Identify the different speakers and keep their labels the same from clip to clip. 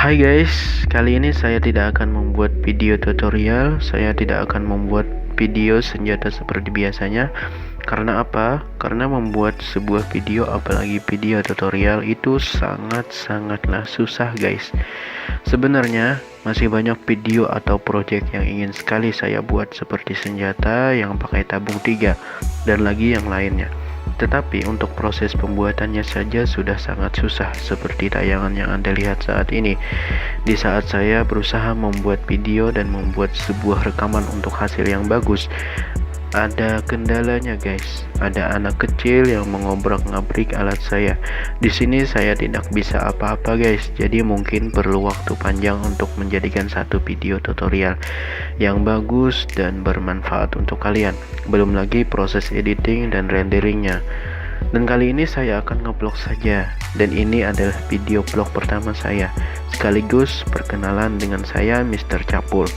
Speaker 1: Hai guys, kali ini saya tidak akan membuat video tutorial. Saya tidak akan membuat video senjata seperti biasanya. Karena apa? Karena membuat sebuah video, apalagi video tutorial, itu sangatlah susah guys. Sebenarnya masih banyak video atau project yang ingin sekali saya buat, seperti senjata yang pakai tabung 3 dan lagi yang lainnya. Tetapi untuk proses pembuatannya saja sudah sangat susah, seperti tayangan yang Anda lihat saat ini. Di saat saya berusaha membuat video dan membuat sebuah rekaman untuk hasil yang bagus, ada kendalanya guys. Ada anak kecil yang mengobrak-ngabrik alat saya. Di sini saya tidak bisa apa-apa guys. Jadi mungkin perlu waktu panjang untuk menjadikan satu video tutorial yang bagus dan bermanfaat untuk kalian. Belum lagi proses editing dan renderingnya. Dan kali ini saya akan ngeblog saja. Dan ini adalah video vlog pertama saya, sekaligus perkenalan dengan saya Mr. Capul.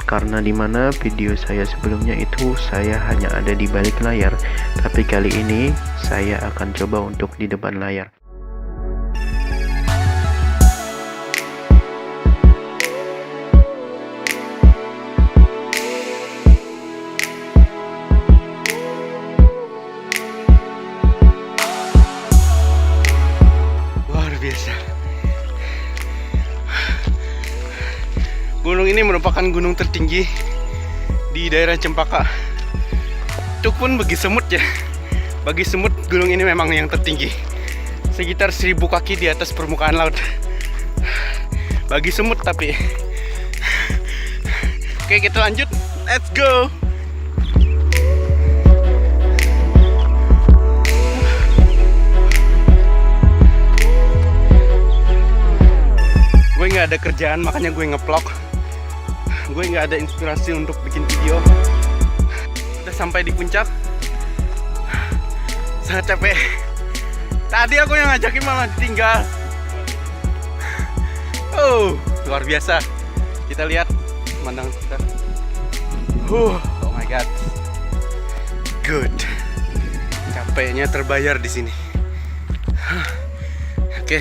Speaker 1: Karena dimana video saya sebelumnya itu saya hanya ada di balik layar, tapi kali ini saya akan coba untuk di depan layar.
Speaker 2: Luar biasa. Gunung ini merupakan gunung tertinggi di daerah Cempaka. Itu pun bagi semut ya. Bagi semut gunung ini memang yang tertinggi. Sekitar 1000 kaki di atas permukaan laut. Bagi semut tapi. Oke, kita lanjut. Let's go. Gue nggak ada kerjaan, makanya gue nge-vlog. Gue nggak ada inspirasi untuk bikin video. Udah sampai di puncak, sangat capek. Tadi aku yang ngajakin malah ditinggal. Oh, luar biasa. Kita lihat pemandangan kita. Oh my god, good. Capeknya terbayar di sini. Oke,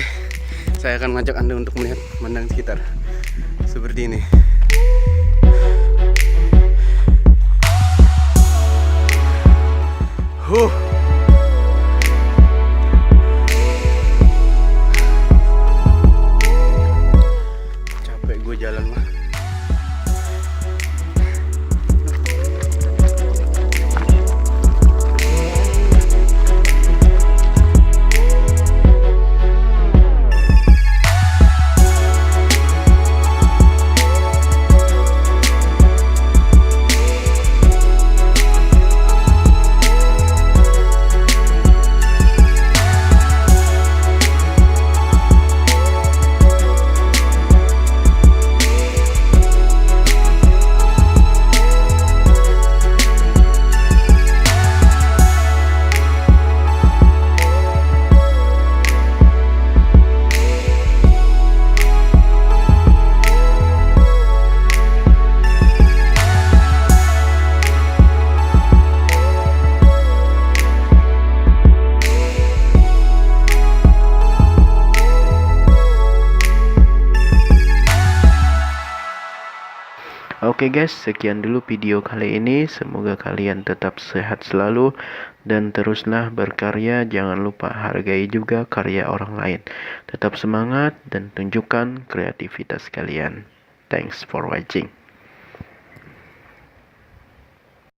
Speaker 2: saya akan mengajak Anda untuk melihat pemandangan sekitar seperti ini. Capek gue jalan mah.
Speaker 1: Oke guys, sekian dulu video kali ini. Semoga kalian tetap sehat selalu dan teruslah berkarya. Jangan lupa hargai juga karya orang lain. Tetap semangat dan tunjukkan kreativitas kalian. Thanks for watching.